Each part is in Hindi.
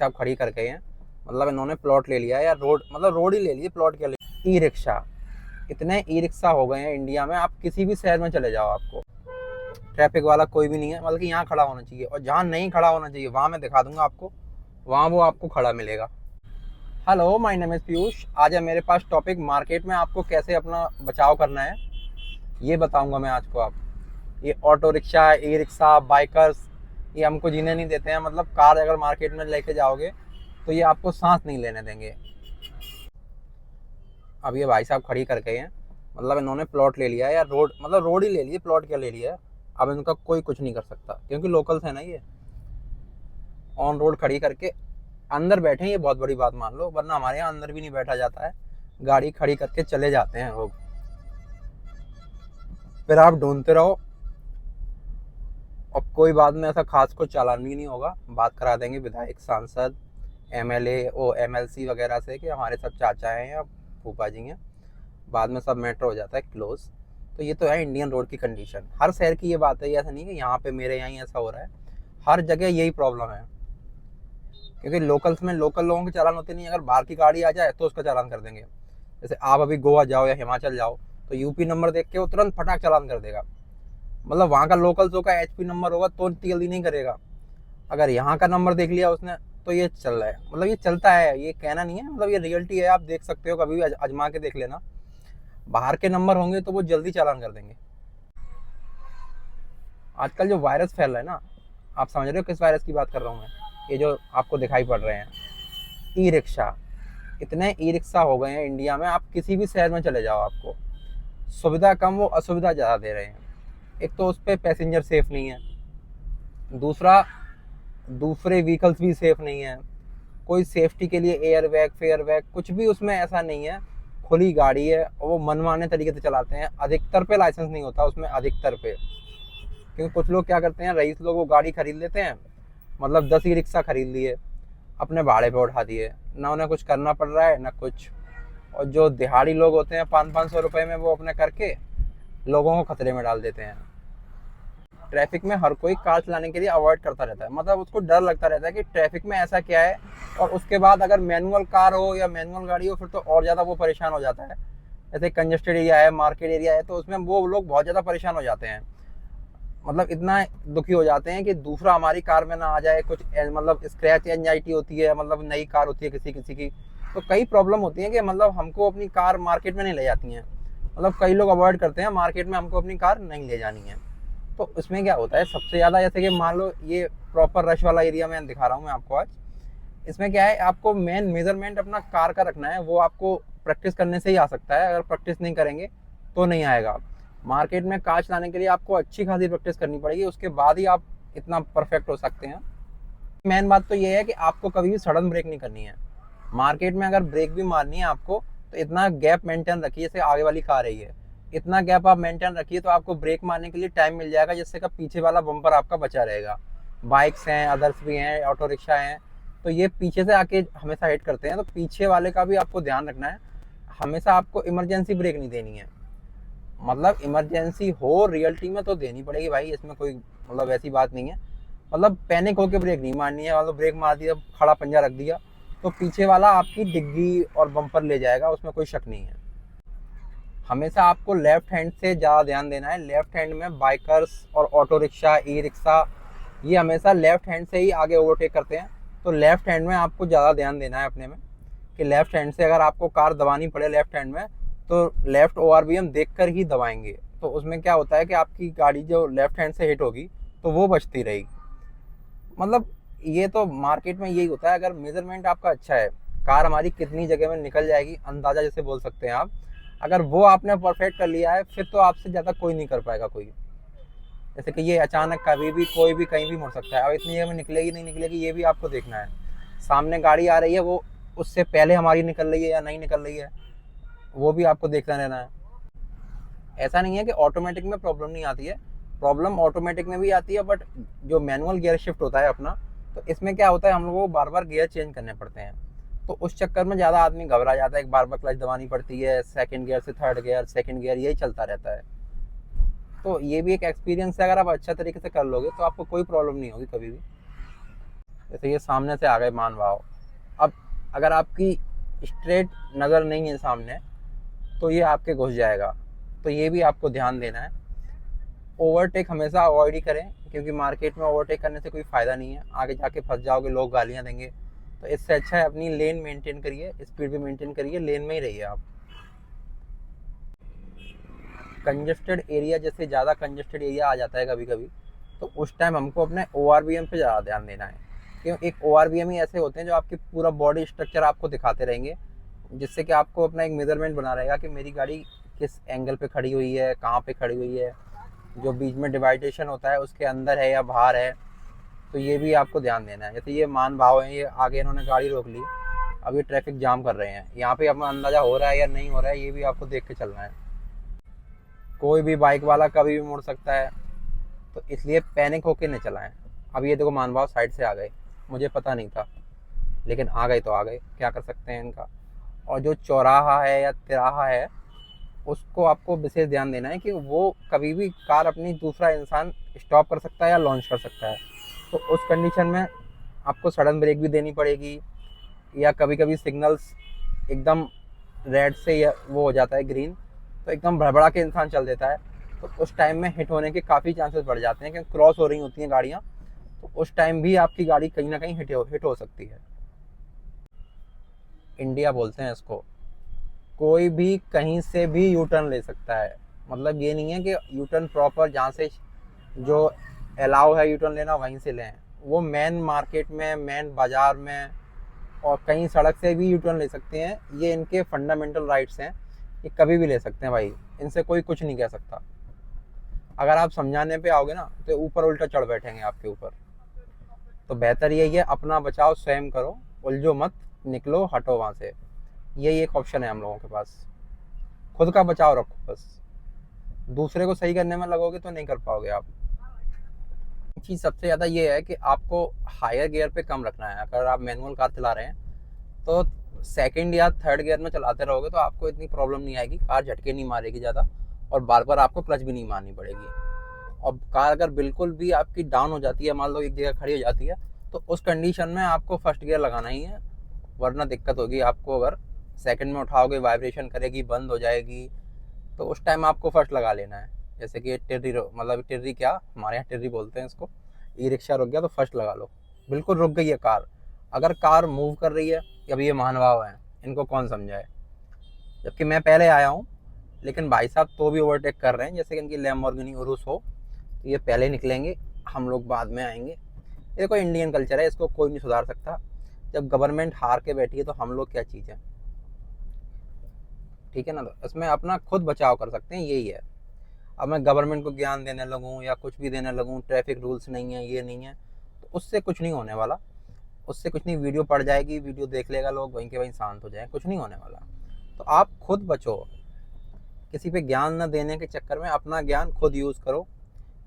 आप खड़ी कर गए हैं, मतलब इन्होंने प्लॉट ले लिया है या रोड, मतलब रोड ही ले ली, प्लॉट क्या ले। ई रिक्शा, इतने ई रिक्शा हो गए हैं इंडिया में, आप किसी भी शहर में चले जाओ आपको ट्रैफिक वाला कोई भी नहीं है, मतलब कि यहाँ खड़ा होना चाहिए, और जहाँ नहीं खड़ा होना चाहिए वहाँ मैं दिखा दूंगा आपको, वहाँ वो आपको खड़ा मिलेगा। Hello, my name is Piyush. आज है मेरे पास टॉपिक मार्केट में आपको कैसे अपना बचाव करना है, ये बताऊंगा मैं आज को। आप ये auto rickshaw, e rickshaw, bikers, ये हमको जीने नहीं देते हैं। मतलब कार अगर मार्केट में लेके जाओगे तो ये आपको सांस नहीं लेने देंगे। अब ये भाई साहब खड़ी कर गए हैं, मतलब इन्होंने प्लॉट ले लिया है या रोड, मतलब रोड ही ले ली, प्लॉट क्या ले लिया है। अब इनका कोई कुछ नहीं कर सकता क्योंकि लोकल्स है ना, ये ऑन रोड खड़ी करके अंदर बैठे हैं, ये बहुत बड़ी बात मान लो, वरना हमारे यहाँ अंदर भी नहीं बैठा जाता है, गाड़ी खड़ी करके चले जाते हैं लोग, फिर आप ढूंढते रहो। और कोई बाद में ऐसा खास कुछ चालान भी नहीं होगा, बात करा देंगे विधायक, सांसद, एमएलए ओ एमएलसी वगैरह से कि हमारे सब चाचा हैं या फूफा जी हैं, बाद में सब मैटर हो जाता है क्लोज। तो ये तो है इंडियन रोड की कंडीशन, हर शहर की ये बात है, ऐसा नहीं कि यहाँ पे मेरे यहाँ ऐसा हो रहा है, हर जगह यही प्रॉब्लम है। क्योंकि लोकल्स में लोकल लोगों के चालान होते नहीं, अगर बाहर की गाड़ी आ जाए तो उसका चालान कर देंगे। जैसे आप अभी गोवा जाओ या हिमाचल जाओ तो यूपी नंबर देख के वो तुरंत फटाक चालान कर देगा, मतलब वहाँ का लोकल्स का एचपी नंबर होगा तो जल्दी नहीं करेगा। अगर यहाँ का नंबर देख लिया उसने तो ये चल रहा है, मतलब ये चलता है, ये कहना नहीं है, मतलब ये रियलिटी है, आप देख सकते हो, कभी भी आजमा के देख लेना। बाहर के नंबर होंगे तो वो जल्दी चालान कर देंगे। आजकल जो वायरस फैल रहा है ना, आप समझ रहे हो किस वायरस की बात कर रहा हूँ मैं, ये जो आपको दिखाई पड़ रहे हैं ई रिक्शा, इतने ई रिक्शा हो गए हैं इंडिया में, आप किसी भी शहर में चले जाओ आपको सुविधा कम, वो असुविधा ज़्यादा दे रहे हैं। एक तो उस पर पैसेंजर सेफ नहीं है, दूसरा दूसरे व्हीकल्स भी सेफ नहीं है, कोई सेफ्टी के लिए एयर बैग फेयर बैग कुछ भी उसमें ऐसा नहीं है। खुली गाड़ी है और वो मनमाने तरीके से चलाते हैं, अधिकतर पे लाइसेंस नहीं होता उसमें, अधिकतर पे। क्योंकि कुछ लोग क्या करते हैं, रईस लोग वो गाड़ी खरीद लेते हैं, मतलब 10 ई रिक्शा खरीद लिए, अपने भाड़े पे उठा दिए, ना उन्हें कुछ करना पड़ रहा है ना कुछ। और जो दिहाड़ी लोग होते हैं 500-500 रुपये में वो अपने करके लोगों को खतरे में डाल देते हैं। ट्रैफिक में हर कोई कार चलाने के लिए अवॉइड करता रहता है, मतलब उसको डर लगता रहता है कि ट्रैफिक में ऐसा क्या है। और उसके बाद अगर मैनुअल कार हो या मैनुअल गाड़ी हो फिर तो और ज़्यादा वो परेशान हो जाता है। जैसे कंजेस्टेड एरिया है, मार्केट एरिया है, तो उसमें वो लोग बहुत ज़्यादा परेशान हो जाते हैं, मतलब इतना दुखी हो जाते हैं कि दूसरा हमारी कार में ना आ जाए कुछ, मतलब स्क्रैच एंजाइटी होती है, मतलब नई कार होती है किसी किसी की, तो कई प्रॉब्लम होती है कि मतलब हमको अपनी कार मार्केट में नहीं ले जाती हैं, मतलब कई लोग अवॉइड करते हैं मार्केट में हमको अपनी कार नहीं ले जानी है। तो इसमें क्या होता है सबसे ज़्यादा, जैसे कि मान लो ये प्रॉपर रश वाला एरिया मैं दिखा रहा हूँ मैं आपको आज, इसमें क्या है, आपको मेन मेजरमेंट अपना कार का रखना है, वो आपको प्रैक्टिस करने से ही आ सकता है, अगर प्रैक्टिस नहीं करेंगे तो नहीं आएगा। मार्केट में कार चलाने के लिए आपको अच्छी खासी प्रैक्टिस करनी पड़ेगी, उसके बाद ही आप इतना परफेक्ट हो सकते हैं। मेन बात तो ये है कि आपको कभी भी सडन ब्रेक नहीं करनी है मार्केट में, अगर ब्रेक भी मारनी है आपको तो इतना गैप मेंटेन रखिए, जैसे आगे वाली कार है ये, इतना गैप आप मेंटेन रखिए तो आपको ब्रेक मारने के लिए टाइम मिल जाएगा, जिससे कि पीछे वाला बम्पर आपका बचा रहेगा। बाइक्स हैं, अदर्स भी हैं, ऑटो रिक्शा हैं, तो ये पीछे से आके हमेशा हिट करते हैं, तो पीछे वाले का भी आपको ध्यान रखना है। हमेशा आपको इमरजेंसी ब्रेक नहीं देनी है, मतलब इमरजेंसी हो रियलिटी में तो देनी पड़ेगी भाई, इसमें कोई मतलब ऐसी बात नहीं है, मतलब पैनिक होकर ब्रेक नहीं मारनी है, मतलब ब्रेक मार दिया, खड़ा पंजा रख दिया तो पीछे वाला आपकी डिग्गी और बम्पर ले जाएगा, उसमें कोई शक नहीं है। हमेशा आपको लेफ्ट हैंड से ज़्यादा ध्यान देना है, लेफ्ट हैंड में बाइकर्स और ऑटो रिक्शा, ई रिक्शा, ये हमेशा लेफ्ट हैंड से ही आगे ओवरटेक करते हैं, तो लेफ्ट हैंड में आपको ज़्यादा ध्यान देना है अपने में, कि लेफ्ट हैंड से अगर आपको कार दबानी पड़े लेफ्ट हैंड में तो लेफ्ट ओआरबीएम देखकर ही दबाएंगे, तो उसमें क्या होता है कि आपकी गाड़ी जो लेफ्ट हैंड से हिट होगी तो वो बचती रहेगी। मतलब ये तो मार्केट में यही होता है, अगर मेजरमेंट आपका अच्छा है, कार हमारी कितनी जगह में निकल जाएगी अंदाज़ा जैसे बोल सकते हैं आप, अगर वो आपने परफेक्ट कर लिया है फिर तो आपसे ज़्यादा कोई नहीं कर पाएगा कोई। जैसे कि ये अचानक कभी भी कोई भी कहीं भी मुड़ सकता है, अब इतनी जगह में निकलेगी नहीं निकलेगी ये भी आपको देखना है। सामने गाड़ी आ रही है, वो उससे पहले हमारी निकल रही है या नहीं निकल रही है, वो भी आपको देखना रहना है। ऐसा नहीं है कि ऑटोमेटिक में प्रॉब्लम नहीं आती है, प्रॉब्लम ऑटोमेटिक में भी आती है, बट जो मैनुअल गियर शिफ्ट होता है अपना, तो इसमें क्या होता है हम लोगों को बार बार गियर चेंज करने पड़ते हैं, तो उस चक्कर में ज़्यादा आदमी घबरा जाता है, एक बार क्लच दबानी पड़ती है, सेकंड गियर से थर्ड गियर, सेकंड गियर, यही चलता रहता है। तो ये भी एक एक्सपीरियंस है, अगर आप अच्छा तरीके से कर लोगे तो आपको कोई प्रॉब्लम नहीं होगी कभी भी। जैसे ये सामने से आ गए मान भाव। अब अगर आपकी स्ट्रेट नज़र नहीं है सामने तो ये आपके घुस जाएगा, तो ये भी आपको ध्यान देना है। ओवरटेक हमेशा अवॉइड ही करें, क्योंकि मार्केट में ओवरटेक करने से कोई फ़ायदा नहीं है, आगे जाके फंस जाओगे, लोग गालियाँ देंगे। तो इससे अच्छा है अपनी लेन मेंटेन करिए, स्पीड भी मेंटेन करिए, लेन में ही रहिए आप। कंजेस्टेड एरिया, जैसे ज़्यादा कंजेस्टेड एरिया आ जाता है कभी कभी, तो उस टाइम हमको अपने ORVM पे ज़्यादा ध्यान देना है। क्यों, एक ORVM ही ऐसे होते हैं जो आपकी पूरा बॉडी स्ट्रक्चर आपको दिखाते रहेंगे, जिससे कि आपको अपना एक मेजरमेंट बना रहेगा कि मेरी गाड़ी किस एंगल पे खड़ी हुई है, कहाँ पे खड़ी हुई है, जो बीच में डिवाइडेशन होता है उसके अंदर है या बाहर है। तो ये भी आपको ध्यान देना है। जैसे ये मान भाव है, ये आगे इन्होंने गाड़ी रोक ली, अब ये ट्रैफिक जाम कर रहे हैं, यहाँ पे अपना अंदाज़ा हो रहा है या नहीं हो रहा है, ये भी आपको देख के चलना है। कोई भी बाइक वाला कभी भी मुड़ सकता है, तो इसलिए पैनिक होके न चलाएं। अब ये देखो मान भाव साइड से आ गए, मुझे पता नहीं था, लेकिन आ गए तो आ गए, क्या कर सकते हैं इनका। और जो चौराहा है या तिराहा है, उसको आपको विशेष ध्यान देना है कि वो कभी भी कार अपनी दूसरा इंसान स्टॉप कर सकता है या लॉन्च कर सकता है। तो उस कंडीशन में आपको सडन ब्रेक भी देनी पड़ेगी, या कभी कभी सिग्नल्स एकदम रेड से या वो हो जाता है ग्रीन, तो एकदम भड़बड़ा के इंसान चल देता है, तो उस टाइम में हिट होने के काफ़ी चांसेस बढ़ जाते हैं, क्योंकि क्रॉस हो रही होती हैं गाड़ियाँ, तो उस टाइम भी आपकी गाड़ी कहीं ना कहीं हिट हो सकती है। इंडिया बोलते हैं इसको, कोई भी कहीं से भी यू टर्न ले सकता है। मतलब ये नहीं है कि यू टर्न प्रॉपर जहाँ से जो अलाउ है यू टर्न लेना वहीं से लें, वो मेन मार्केट में, मेन बाज़ार में, और कहीं सड़क से भी यू टर्न ले सकते हैं। ये इनके फंडामेंटल राइट्स हैं, ये कभी भी ले सकते हैं भाई, इनसे कोई कुछ नहीं कह सकता। अगर आप समझाने पे आओगे ना तो ऊपर उल्टा चढ़ बैठेंगे आपके ऊपर। तो बेहतर यही है, अपना बचाव स्वयं करो, उलझो मत, निकलो, हटो वहाँ से। यही एक ऑप्शन है हम लोगों के पास। खुद का बचाव रखो बस, दूसरे को सही करने में लगोगे तो नहीं कर पाओगे आप। चीज़ सबसे ज़्यादा ये है कि आपको हायर गियर पे कम रखना है। अगर आप मैनुअल कार चला रहे हैं तो सेकंड या थर्ड गियर में चलाते रहोगे तो आपको इतनी प्रॉब्लम नहीं आएगी, कार झटके नहीं मारेगी ज़्यादा, और बार बार आपको क्लच भी नहीं मारनी पड़ेगी। और कार अगर बिल्कुल भी आपकी डाउन हो जाती है, मान लो एक जगह खड़ी हो जाती है, तो उस कंडीशन में आपको फर्स्ट गियर लगाना ही है, वरना दिक्कत होगी आपको। अगर सेकंड में उठाओगे वाइब्रेशन करेगी, बंद हो जाएगी, तो उस टाइम आपको फर्स्ट लगा लेना है। जैसे कि टिर्री, मतलब टिर्री क्या, हमारे यहाँ टिर्री बोलते हैं इसको, ई रिक्शा रुक गया तो फर्स्ट लगा लो, बिल्कुल रुक गई है कार। अगर कार मूव कर रही है, अभी ये महानुभाव हैं, इनको कौन समझाए, जबकि मैं पहले आया हूँ, लेकिन भाई साहब तो भी ओवरटेक कर रहे हैं। जैसे कि इनकी लैम्बोर्गिनी उरुस हो, तो ये पहले निकलेंगे, हम लोग बाद में आएंगे। ये देखो इंडियन कल्चर है, इसको कोई नहीं सुधार सकता। जब गवर्नमेंट हार के बैठी है तो हम लोग क्या चीज़ है, ठीक है ना। तो इसमें अपना खुद बचाव कर सकते हैं, यही है। अब मैं गवर्नमेंट को ज्ञान देने लगूँ या कुछ भी देने लगूँ, ट्रैफिक रूल्स नहीं है, ये नहीं है, तो उससे कुछ नहीं होने वाला। उससे कुछ नहीं, वीडियो पड़ जाएगी, वीडियो देख लेगा लोग, वहीं के वहीं शांत हो जाए, कुछ नहीं होने वाला। तो आप खुद बचो, किसी पे ज्ञान न देने के चक्कर में अपना ज्ञान खुद यूज़ करो।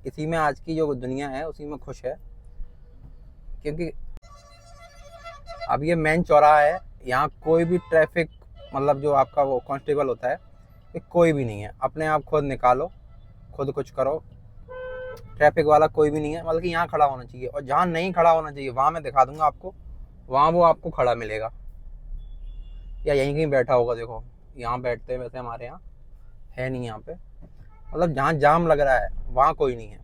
इसी में आज की जो दुनिया है उसी में खुश है। क्योंकि अब ये मेन चौराहा है, यहाँ कोई भी ट्रैफिक, मतलब जो आपका वो कांस्टेबल होता है, ये कोई भी नहीं है। अपने आप खुद निकालो, खुद कुछ करो। ट्रैफिक वाला कोई भी नहीं है, बल्कि यहाँ खड़ा होना चाहिए, और जहाँ नहीं खड़ा होना चाहिए वहाँ मैं दिखा दूंगा आपको, वहाँ वो आपको खड़ा मिलेगा, या यहीं कहीं बैठा होगा। देखो यहाँ बैठते हैं, वैसे हमारे यहाँ है नहीं यहाँ पे, मतलब जहाँ जाम लग रहा है वहाँ कोई नहीं है।